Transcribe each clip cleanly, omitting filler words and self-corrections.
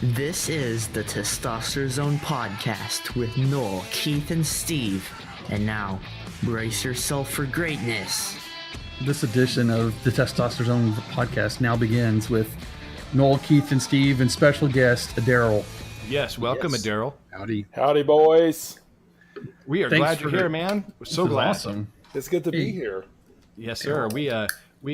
This is the Testosterone Podcast with Noel, Keith, and Steve. And now, brace yourself for greatness. This edition of the Testosterone Podcast now begins with Noel, Keith, and Steve, and special guest Adaryll. Yes, welcome, Adaryll. Howdy, boys. We are glad you're here, man. We're so glad. Awesome. It's good to be here. Yes, sir.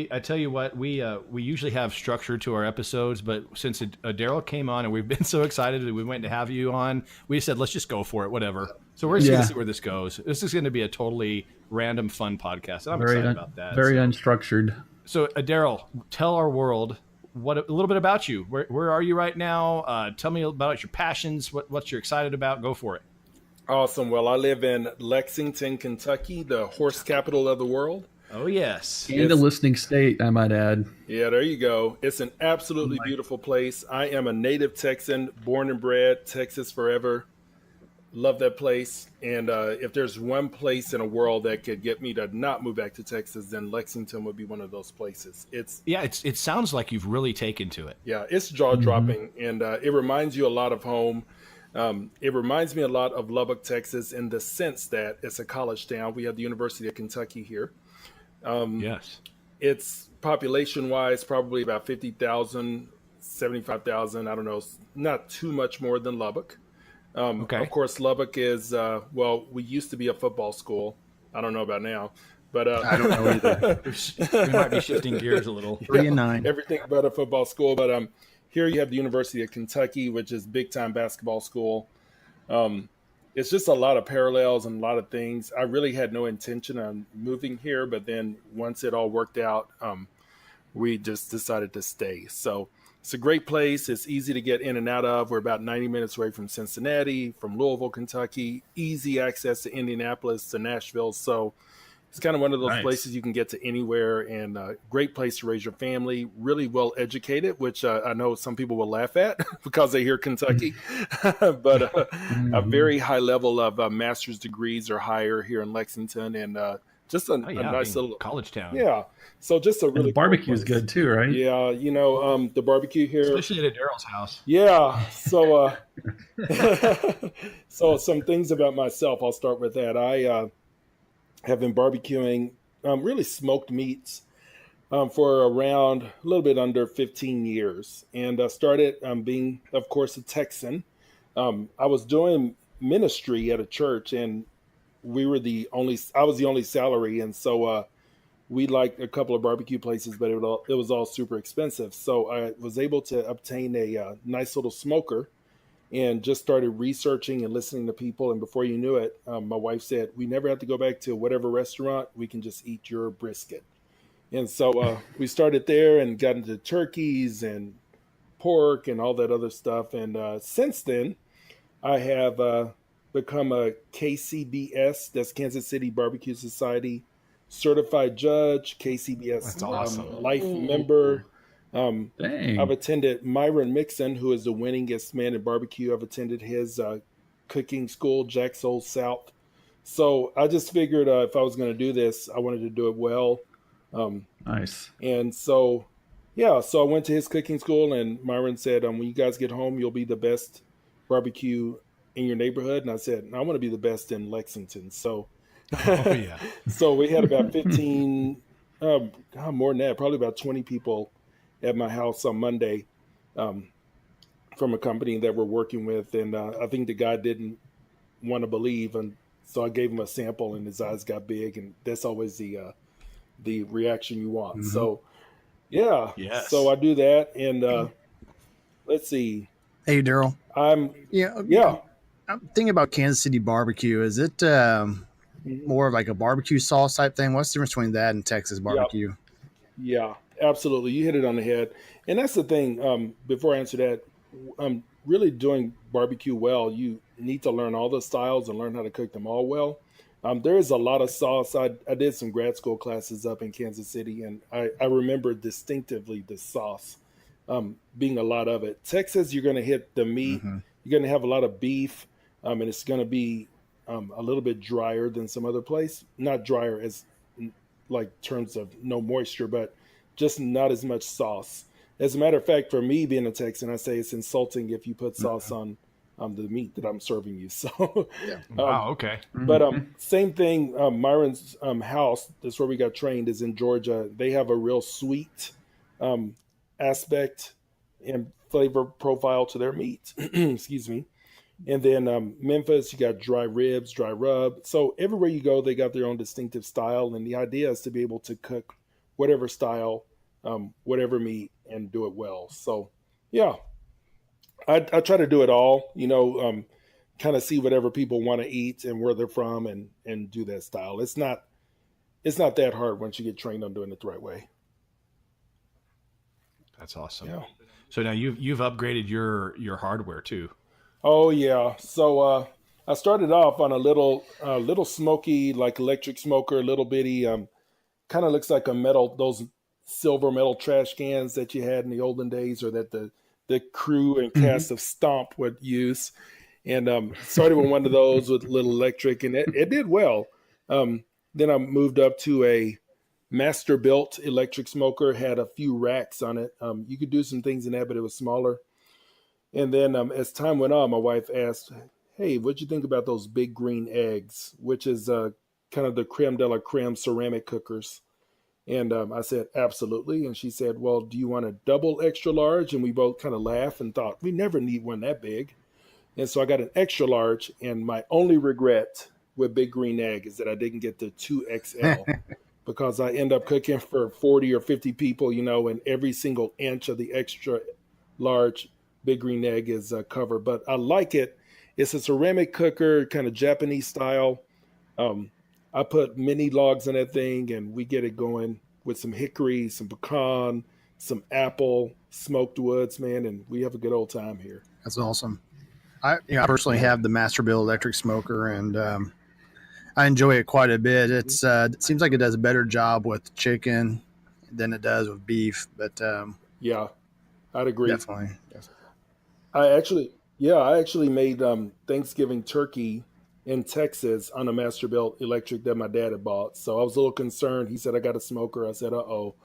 I tell you what, we usually have structure to our episodes, but since Adaryll came on and we've been so excited that we went to have you on, we said let's just go for it, whatever. So we're just going to see where this goes. This is going to be a totally random, fun podcast. And I'm excited about that. Very unstructured. So Adaryll, tell our world a little bit about you. Where are you right now? Tell me about your passions. What you're excited about. Go for it. Awesome. Well, I live in Lexington, Kentucky, the horse capital of the world. Oh, yes. And a listening state, I might add. Yeah, there you go. It's an absolutely beautiful place. I am a native Texan, born and bred, Texas forever. Love that place. And if there's one place in a world that could get me to not move back to Texas, then Lexington would be one of those places. It sounds like you've really taken to it. Yeah, it's jaw-dropping, and it reminds you a lot of home. It reminds me a lot of Lubbock, Texas, in the sense that it's a college town. We have the University of Kentucky here. Yes. It's population-wise probably about 50,000, 75,000. I don't know, not too much more than Lubbock. Okay. Of course, Lubbock is, we used to be a football school. I don't know about now. But I don't know either. We might be shifting gears a little. 3-9. Everything but a football school. But here you have the University of Kentucky, which is big-time basketball school. It's just a lot of parallels and a lot of things. I really had no intention on moving here, but then once it all worked out, we just decided to stay. So it's a great place. It's easy to get in and out of. We're about 90 minutes away from Cincinnati, from Louisville, Kentucky, easy access to Indianapolis, to Nashville. So it's kind of one of those places you can get to anywhere, and a great place to raise your family, really well educated, which I know some people will laugh at because they hear Kentucky, but a very high level of master's degrees or higher here in Lexington, and just a nice little college town. Yeah. So just a really and the barbecue is good too, right? Yeah. The barbecue here. Especially at Adaryl's house. Yeah. So, so some things about myself, I'll start with that. I have been barbecuing really smoked meats for around a little bit under 15 years. And I started being, of course, a Texan. I was doing ministry at a church, and I was the only salary. And so we liked a couple of barbecue places, but it was all super expensive. So I was able to obtain a nice little smoker, and just started researching and listening to people. And before you knew it, my wife said, we never have to go back to whatever restaurant. We can just eat your brisket. And so we started there and got into turkeys and pork and all that other stuff. And since then, I have become a KCBS, that's Kansas City Barbecue Society, certified judge, KCBS That's awesome. life member. Dang. I've attended Myron Mixon, who is the winningest man in barbecue. I've attended his cooking school, Jack's Old South. So I just figured if I was going to do this, I wanted to do it well. Nice. And so, so I went to his cooking school, and Myron said, when you guys get home, you'll be the best barbecue in your neighborhood. And I said, I want to be the best in Lexington. So, so we had about 15, more than that, probably about 20 people at my house on Monday from a company that we're working with. And I think the guy didn't want to believe. And so I gave him a sample, and his eyes got big. And that's always the reaction you want. Mm-hmm. So, so I do that. And let's see. Hey, Daryl. I'm thinking about Kansas City barbecue. Is it more of like a barbecue sauce type thing? What's the difference between that and Texas barbecue? Yeah, absolutely. You hit it on the head. And that's the thing. Before I answer that, really doing barbecue well, you need to learn all the styles and learn how to cook them all well. There is a lot of sauce. I did some grad school classes up in Kansas City, and I remember distinctively the sauce being a lot of it. Texas, you're going to hit the meat. Mm-hmm. You're going to have a lot of beef, and it's going to be a little bit drier than some other place. Not drier as like terms of no moisture, but just not as much sauce. As a matter of fact, for me being a Texan, I say it's insulting if you put sauce on the meat that I'm serving you. So, Yeah. Wow. Okay. but same thing. Myron's house, that's where we got trained, is in Georgia. They have a real sweet aspect and flavor profile to their meat. Excuse me. And then Memphis, you got dry ribs, dry rub. So everywhere you go, they got their own distinctive style. And the idea is to be able to cook whatever style, whatever meat, and do it well. So, yeah, I try to do it all, kind of see whatever people want to eat and where they're from and do that style. It's not that hard once you get trained on doing it the right way. That's awesome. Yeah. So now you've upgraded your hardware too. Oh yeah. So I started off on a little smoky, like electric smoker, little bitty, kind of looks like a metal, those silver metal trash cans that you had in the olden days, or that the crew and cast of Stomp would use. And started with one of those with little electric, and it did well. Then I moved up to a master built electric smoker, had a few racks on it. You could do some things in that, but it was smaller. And then as time went on, my wife asked, "Hey, what'd you think about those big green eggs?" Which is kind of the creme de la creme ceramic cookers. And I said, "Absolutely." And she said, "Well, do you want a double extra large?" And we both kind of laughed and thought, we never need one that big. And so I got an extra large. And my only regret with Big Green Egg is that I didn't get the 2XL because I end up cooking for 40 or 50 people, and every single inch of the extra large Big Green Egg is covered. But I like it. It's a ceramic cooker, kind of Japanese style. I put mini logs in that thing, and we get it going with some hickory, some pecan, some apple, smoked woods, man, and we have a good old time here. That's awesome. I personally have the Masterbuilt electric smoker, and I enjoy it quite a bit. It seems like it does a better job with chicken than it does with beef, but yeah, I'd agree. Definitely. I actually made Thanksgiving turkey in Texas on a Masterbuilt electric that my dad had bought. So I was a little concerned. He said, "I got a smoker." I said, "Uh-oh."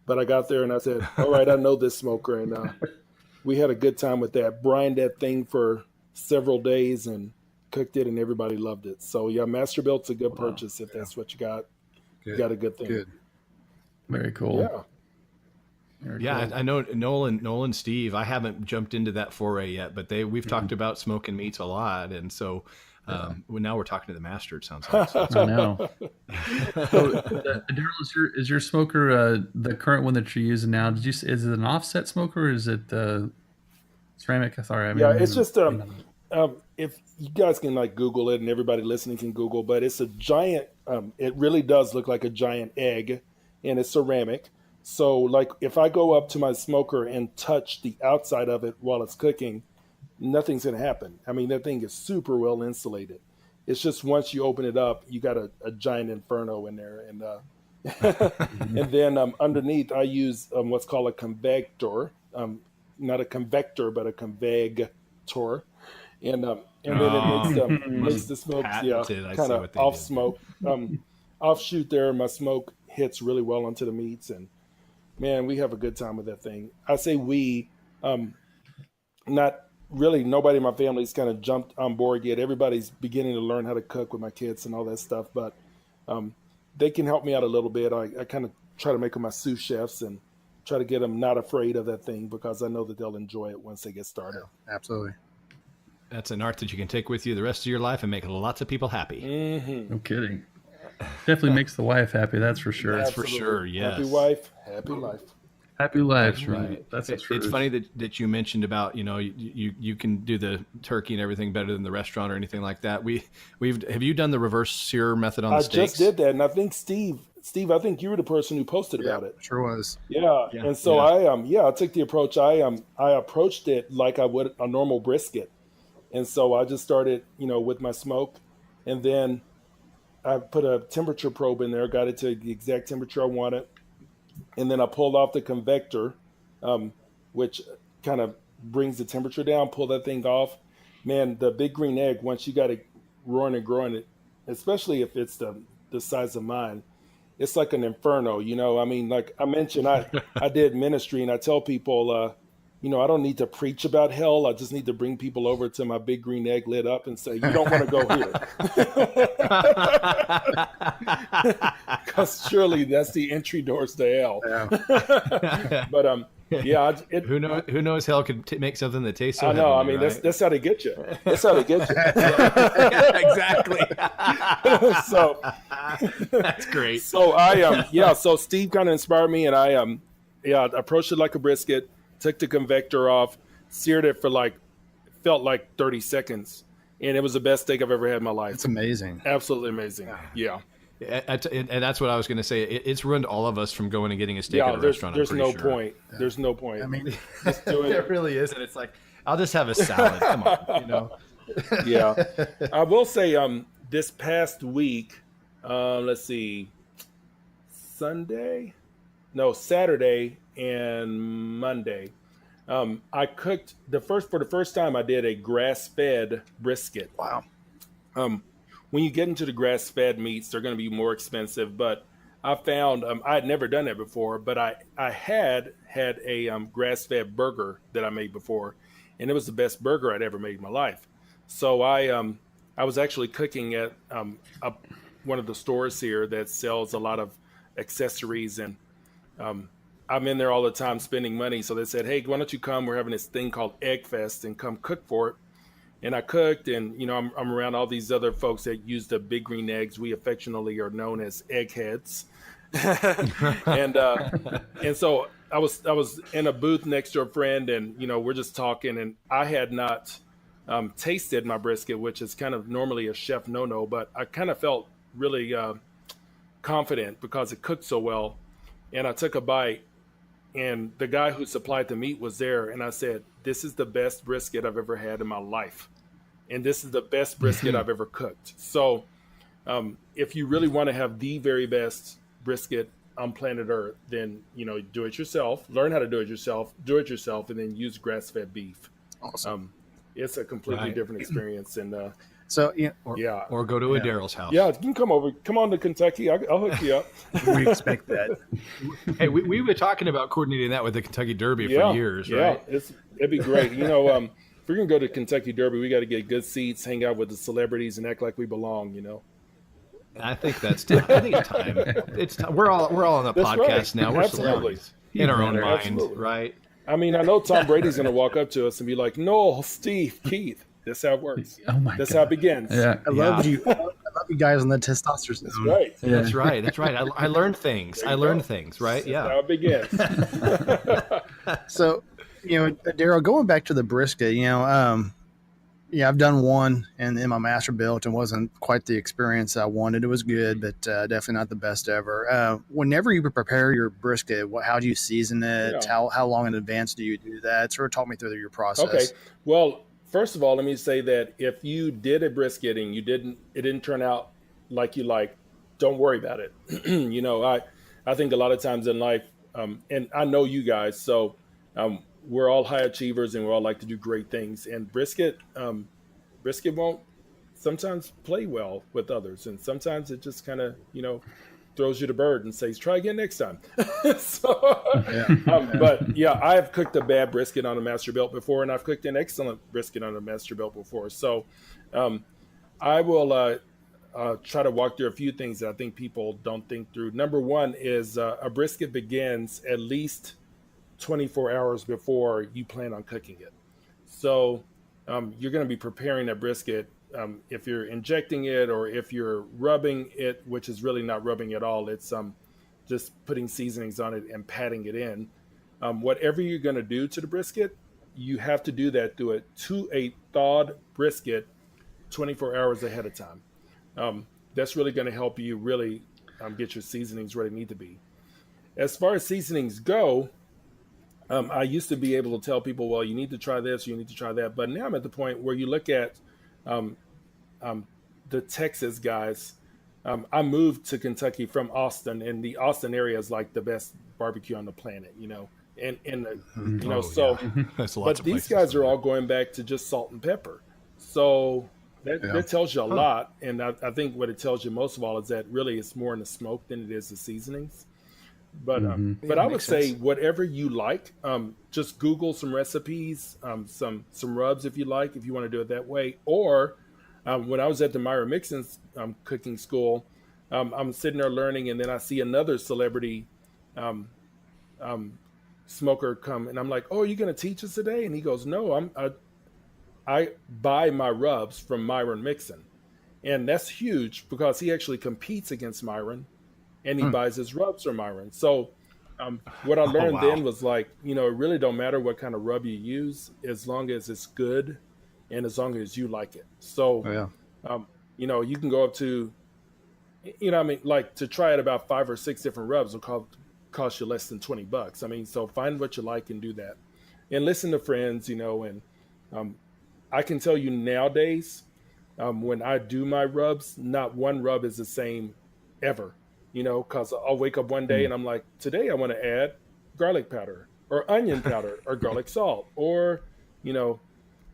But I got there and I said, "All right, I know this smoker." And we had a good time with that. Brined that thing for several days and cooked it, and everybody loved it. So yeah, Masterbuilt's a good purchase if that's what you got. Good. You got a good thing. Good. Very cool. Yeah. Yeah, I know Nolan, Steve. I haven't jumped into that foray yet, but we've talked about smoking meats a lot, and so now we're talking to the master. It sounds like. I know. So, Adaryll, is your smoker the current one that you're using now? Is it an offset smoker, or is it ceramic? Sorry, it's just if you guys can Google it, and everybody listening can Google, but it's a giant. It really does look like a giant egg, and it's ceramic. So if I go up to my smoker and touch the outside of it while it's cooking, nothing's going to happen. I mean, that thing is super well insulated. It's just once you open it up, you got a giant inferno in there. And and then underneath, I use what's called a convector. Not a convector, but a convector. And then it makes the smoke kind of off smoke. Offshoot there, my smoke hits really well onto the meats, and man, we have a good time with that thing. I say we, not really. Nobody in my family's kind of jumped on board yet. Everybody's beginning to learn how to cook with my kids and all that stuff, but they can help me out a little bit. I kind of try to make them my sous chefs and try to get them not afraid of that thing, because I know that they'll enjoy it once they get started. Yeah, absolutely. That's an art that you can take with you the rest of your life and make lots of people happy. Mm-hmm. No kidding. Definitely makes the wife happy. That's for sure. That's for sure. Yes. Happy wife, happy life. Happy life. That's right. That's it's funny that you mentioned about you can do the turkey and everything better than the restaurant or anything like that. Have you done the reverse sear method on the steaks? I just did that, and I think Steve, I think you were the person who posted about it. Sure was. Yeah. And so I took the approach. I approached it like I would a normal brisket, and so I just started with my smoke, and then I put a temperature probe in there, got it to the exact temperature I wanted. And then I pulled off the convector, which kind of brings the temperature down, pull that thing off. Man, the Big Green Egg, once you got it roaring and growing, it, especially if it's the size of mine, it's like an inferno, you know. I mean, like I mentioned, I did ministry, and I tell people, you know, I don't need to preach about hell. I just need to bring people over to my big green egg lit up and say, you don't want to go here. Because surely that's the entry doors to hell. Yeah. But yeah, who knows hell could make something that tastes so I know. I heavenly, mean, right? that's how they get you. That's how they get you. Yeah, exactly. So that's great. So so Steve kind of inspired me, and I approached it like a brisket, took the convector off, seared it for felt like 30 seconds, and it was the best steak I've ever had in my life. It's amazing. Absolutely amazing. Yeah. And that's what I was going to say. It's ruined all of us from going and getting a steak at a restaurant. There's no sure. point. Yeah. There's no point. I mean, just do it. There really is, and it's like, I'll just have a salad. Come on, you know. Yeah, I will say, this past week, let's see, Saturday and Monday, I cooked for the first time. I did a grass-fed brisket. wow. When you get into the grass-fed meats, they're going to be more expensive. But I found I had never done that before, but I had a grass-fed burger that I made before, and it was the best burger I'd ever made in my life. So I was actually cooking at one of the stores here that sells a lot of accessories, and I'm in there all the time spending money. So they said, hey, why don't you come? We're having this thing called Egg Fest, and come cook for it. And I cooked, and you know, I'm around all these other folks that use the big green eggs. We affectionately are known as eggheads. and so I was in a booth next to a friend, and you know, we're just talking, and I had not tasted my brisket, which is kind of normally a chef no-no, but I kind of felt really confident because it cooked so well. And I took a bite, and the guy who supplied the meat was there, and I said, this is the best brisket I've ever had in my life. And this is the best brisket I've ever cooked. So if you really want to have the very best brisket on planet Earth, then, you know, do it yourself, learn how to do it yourself, and then use grass-fed beef. Awesome. It's a completely different experience. And So, or go to Adaryl's house. yeah, you can come on to Kentucky. I'll hook you up. we expect that. Hey, we were talking about coordinating that with the Kentucky Derby for years, right? Yeah, it'd be great. You know, if we're gonna go to Kentucky Derby, we got to get good seats, hang out with the celebrities, and act like we belong. You know. I think it's time. It's time. We're all on the That's podcast right. now. We're Absolutely. celebrities in our own mind, Absolutely. right? I mean, I know Tom Brady's gonna walk up to us and be like, "Noel, Steve, Keith." That's how it works. Oh my That's God. how it begins. Yeah. I love you. I love you guys on the testosterone. That's right. Yeah. That's right. I learned things. There you go. Right? That's Yeah. how it begins. So, you know, Daryl, going back to the brisket, you know, I've done one in my master built and wasn't quite the experience I wanted. It was good, but definitely not the best ever. Whenever you prepare your brisket, how do you season it? Yeah. How long in advance do you do that? Sort of talk me through your process. Okay. Well, first of all, let me say that if you did a brisket and it didn't turn out like you like, don't worry about it. You know, I think a lot of times in life, and I know you guys, so we're all high achievers and we all like to do great things. And brisket won't sometimes play well with others, and sometimes it just kind of, you know, throws you the bird and says, try again next time. But yeah, I've cooked a bad brisket on a master built before, and I've cooked an excellent brisket on a master built before. So I will try to walk through a few things that I think people don't think through. Number one is a brisket begins at least 24 hours before you plan on cooking it. So you're going to be preparing a brisket. If you're injecting it or if you're rubbing it, which is really not rubbing at all, it's just putting seasonings on it and patting it in. Whatever you're going to do to the brisket, you have to do that to a thawed brisket 24 hours ahead of time. That's really going to help you really get your seasonings where they need to be. As far as seasonings go, I used to be able to tell people, well, you need to try this, you need to try that. But now I'm at the point where you look at the Texas guys. I moved to Kentucky from Austin, and the Austin area is like the best barbecue on the planet, you know. And you know, so That's lots but of these places guys to are do all that. going back to just salt and pepper. So that tells you a lot. And I think what it tells you most of all is that really it's more in the smoke than it is the seasonings. But I would say whatever you like, just Google some recipes, some rubs if you like, if you want to do it that way. Or when I was at the Myra Mixon's cooking school, I'm sitting there learning, and then I see another celebrity um, smoker come, and I'm like, "Oh, are you going to teach us today?" And he goes, "No, I buy my rubs from Myron Mixon," and that's huge because he actually competes against Myron, and he buys his rubs from Myron. So what I learned then was like, it really don't matter what kind of rub you use as long as it's good and as long as you like it. So, you can go up to, like to try it about 5 or 6 different rubs will cost you less than $20. I mean, so find what you like and do that, and listen to friends, and I can tell you nowadays, when I do my rubs, not one rub is the same ever. Because I'll wake up one day and I'm like, today I want to add garlic powder or onion powder or garlic salt or,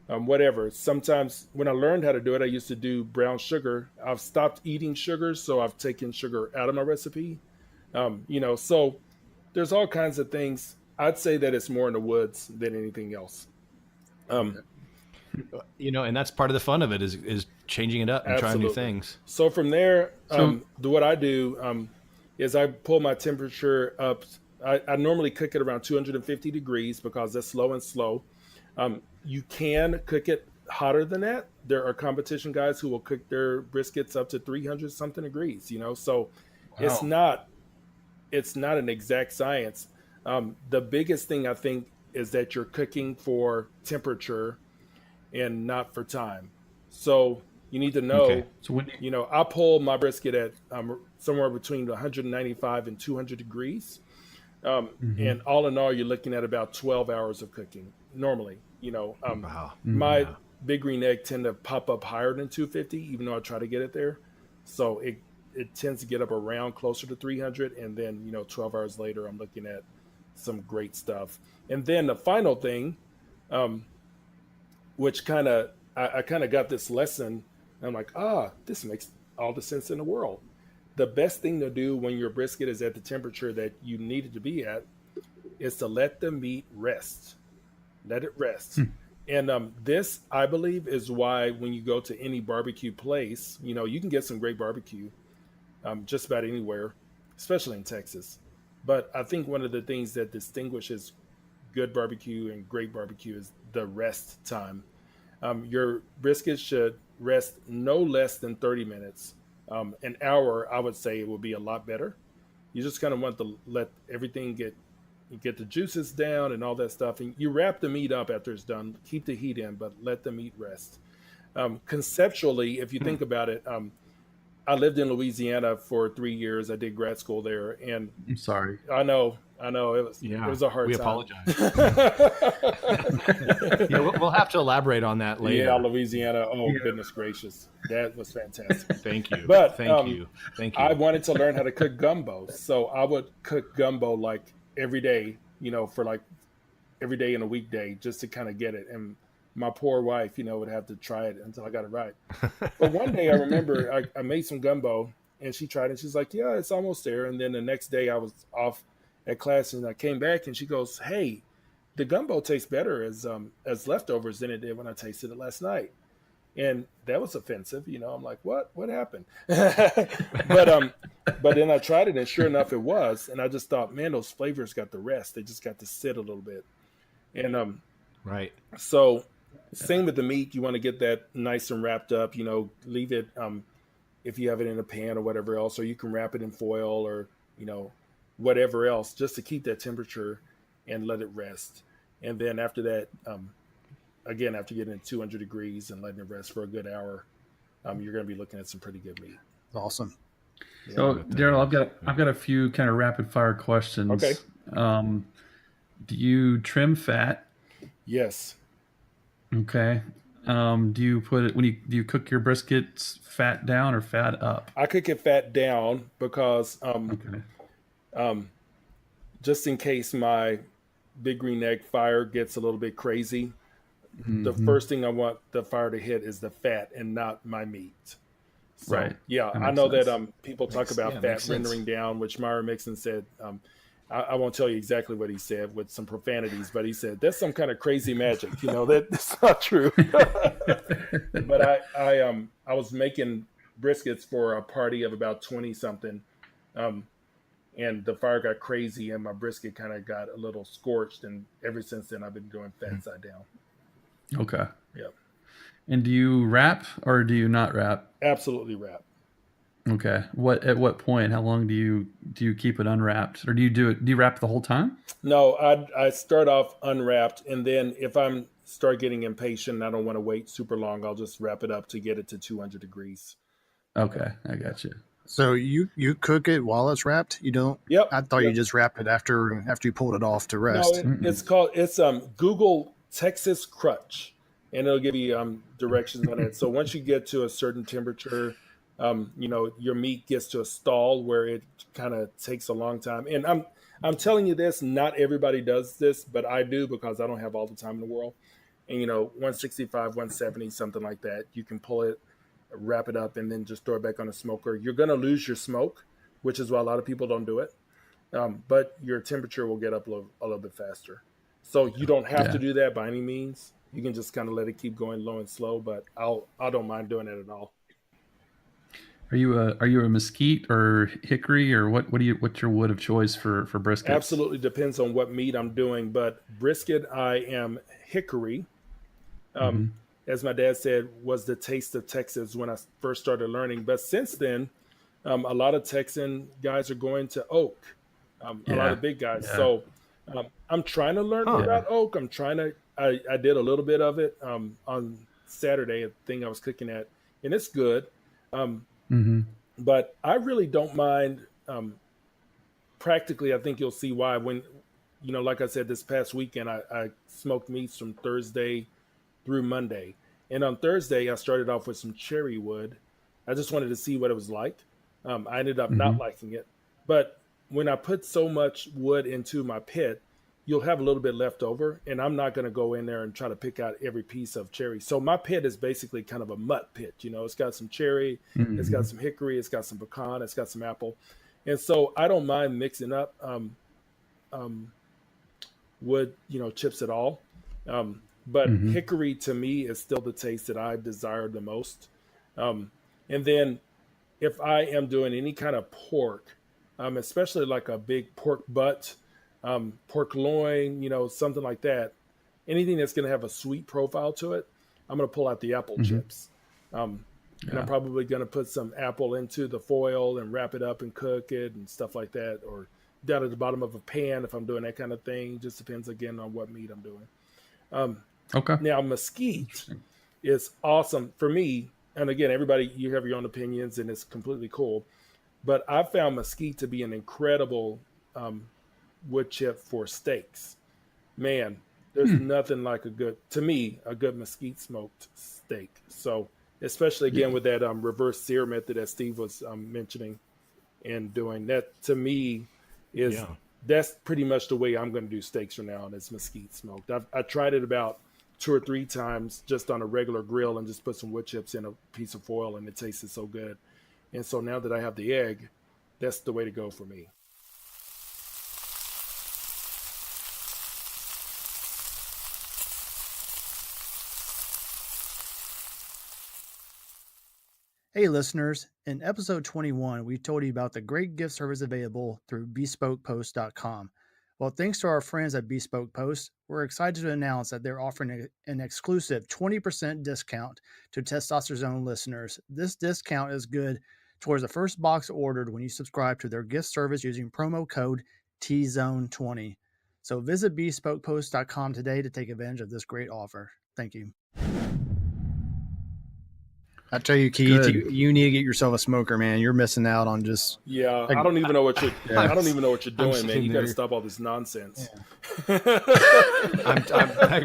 whatever. Sometimes when I learned how to do it, I used to do brown sugar. I've stopped eating sugar, so I've taken sugar out of my recipe. So there's all kinds of things. I'd say that it's more in the woods than anything else. And that's part of the fun of it is changing it up and trying new things. So from there, what I do is I pull my temperature up. I normally cook it around 250 degrees because that's low and slow. You can cook it hotter than that. There are competition guys who will cook their briskets up to 300 something degrees, so it's not an exact science. The biggest thing I think is that you're cooking for temperature and not for time. So you need to know, I pull my brisket at somewhere between 195 and 200 degrees. And all in all, you're looking at about 12 hours of cooking normally. My big green egg tend to pop up higher than 250, even though I try to get it there. So it tends to get up around closer to 300. And then, 12 hours later, I'm looking at some great stuff. And then the final thing, which I kind of got this lesson. And I'm like, this makes all the sense in the world. The best thing to do when your brisket is at the temperature that you need it to be at is to let the meat rest. Let it rest. And this, I believe, is why when you go to any barbecue place, you can get some great barbecue just about anywhere, especially in Texas. But I think one of the things that distinguishes good barbecue and great barbecue is the rest time. Your brisket should rest no less than 30 minutes. An hour, I would say, it would be a lot better. You just kind of want to let everything get the juices down and all that stuff. And you wrap the meat up after it's done. Keep the heat in, but let the meat rest. Conceptually, if you think about it, I lived in Louisiana for 3 years. I did grad school there, and I'm sorry. I know. It was a hard time. We apologize. We'll have to elaborate on that later. Yeah, Louisiana. Oh, goodness gracious. That was fantastic. Thank you. But Thank you. I wanted to learn how to cook gumbo. So I would cook gumbo like every day, for like every day in a weekday just to kind of get it. And my poor wife, would have to try it until I got it right. But one day I remember I made some gumbo and she tried it. And she's like, yeah, it's almost there. And then the next day I was off at class and I came back and she goes, hey, the gumbo tastes better as leftovers than it did when I tasted it last night. And that was offensive. I'm like, what happened? But then I tried it and sure enough it was. And I just thought, man, those flavors got to rest. They just got to sit a little bit. And right. So same with the meat. You want to get that nice and wrapped up, leave it if you have it in a pan or whatever else, or you can wrap it in foil or, whatever else, just to keep that temperature and let it rest. And then after that, again, after getting it 200 degrees and letting it rest for a good hour, you're going to be looking at some pretty good meat. Awesome. So, Daryl, I've got a few kind of rapid fire questions. Okay. Do you trim fat? Yes. Okay. Do you put it do you cook your briskets fat down or fat up? I cook it fat down because just in case my big green egg fire gets a little bit crazy, the first thing I want the fire to hit is the fat and not my meat. So, Right. yeah, That I makes know sense. that people talk about fat makes sense. rendering down, which Myra Mixon said. I won't tell you exactly what he said with some profanities, but he said that's some kind of crazy magic. That's not true. But I was making briskets for a party of about 20 something, and the fire got crazy, and my brisket kind of got a little scorched, and ever since then I've been doing fat side down. Okay. Yep, And do you wrap or do you not wrap? absolutely wrap. Okay. At what point? How long do you keep it unwrapped, or do you wrap the whole time? No, I start off unwrapped, and then if I'm start getting impatient and I don't want to wait super long, I'll just wrap it up to get it to 200 degrees. Okay, I got you. So you cook it while it's wrapped? You don't? Yep. I thought you just wrapped it after you pulled it off to No, rest. it's Google Texas crutch, and it'll give you directions on it. So once you get to a certain temperature, your meat gets to a stall where it kind of takes a long time. And I'm telling you this, not everybody does this, but I do because I don't have all the time in the world. And 165, 170, something like that, you can pull it, wrap it up, and then just throw it back on the smoker. You're going to lose your smoke, which is why a lot of people don't do it. But your temperature will get up a little bit faster. So you don't have to do that by any means. You can just kind of let it keep going low and slow, but I don't mind doing it at all. Are you a mesquite or hickory, or what's your wood of choice for brisket? Absolutely depends on what meat I'm doing, but brisket I am hickory. As my dad said, was the taste of Texas when I first started learning. But since then, a lot of Texan guys are going to oak. A lot of big guys. Yeah. So I'm trying to learn about oak. I did a little bit of it on Saturday, a thing I was cooking at, and it's good. But I really don't mind. Practically, I think you'll see why when, like I said, this past weekend, I smoked meats from Thursday through Monday. And on Thursday, I started off with some cherry wood. I just wanted to see what it was like. I ended up not liking it. But when I put so much wood into my pit, you'll have a little bit left over, and I'm not going to go in there and try to pick out every piece of cherry. So my pit is basically kind of a mutt pit. It's got some cherry, it's got some hickory, it's got some pecan, it's got some apple. And so I don't mind mixing up wood, chips at all. But hickory to me is still the taste that I desire the most. And then if I am doing any kind of pork, especially like a big pork butt, pork loin, something like that, anything that's going to have a sweet profile to it, I'm going to pull out the apple chips. And I'm probably going to put some apple into the foil and wrap it up and cook it and stuff like that, or down at the bottom of a pan if I'm doing that kind of thing. Just depends again on what meat I'm doing. Okay. Now mesquite is awesome for me. And again, everybody, you have your own opinions and it's completely cool, but I found mesquite to be an incredible wood chip for steaks. Man, there's nothing like a good mesquite smoked steak. So especially again with that reverse sear method that Steve was mentioning and doing, that to me is that's pretty much the way I'm going to do steaks from now on. It's mesquite smoked. I tried it about 2 or 3 times just on a regular grill and just put some wood chips in a piece of foil, and it tasted so good. And so now that I have the egg, that's the way to go for me. Hey listeners, in episode 21, we told you about the great gift service available through BespokePost.com. Well, thanks to our friends at Bespoke Post, we're excited to announce that they're offering an exclusive 20% discount to Testosterone listeners. This discount is good towards the first box ordered when you subscribe to their gift service using promo code TZone20. So visit BespokePost.com today to take advantage of this great offer. Thank you. I tell you, Keith, you need to get yourself a smoker, man. You're missing out on just. Yeah, I don't even know what you're. I don't even know what you're doing, man. You got to stop all this nonsense. Yeah. I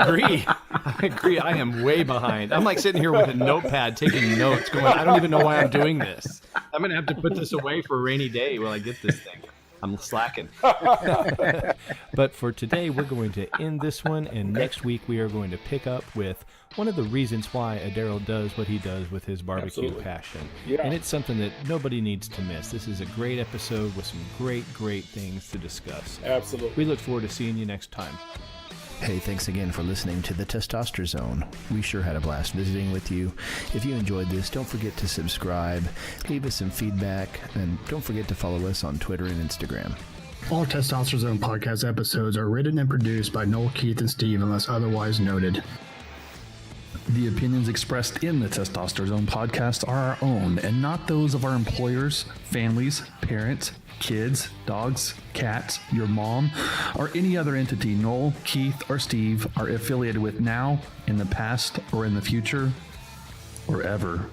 agree. I am way behind. I'm like sitting here with a notepad taking notes, going, I don't even know why I'm doing this. I'm gonna have to put this away for a rainy day while I get this thing. I'm slacking. But for today, we're going to end this one, and next week we are going to pick up with one of the reasons why Adaryll does what he does with his barbecue passion. Yeah. And it's something that nobody needs to miss. This is a great episode with some great things to discuss. Absolutely. We look forward to seeing you next time. Hey, thanks again for listening to the Testosterone Zone. We sure had a blast visiting with you. If you enjoyed this, don't forget to subscribe, leave us some feedback, and don't forget to follow us on Twitter and Instagram. All Testosterone Zone podcast episodes are written and produced by Noel, Keith, and Steve unless otherwise noted. The opinions expressed in the Testosterone Zone podcast are our own and not those of our employers, families, parents, kids, dogs, cats, your mom, or any other entity Noel, Keith, or Steve are affiliated with now, in the past, or in the future, or ever.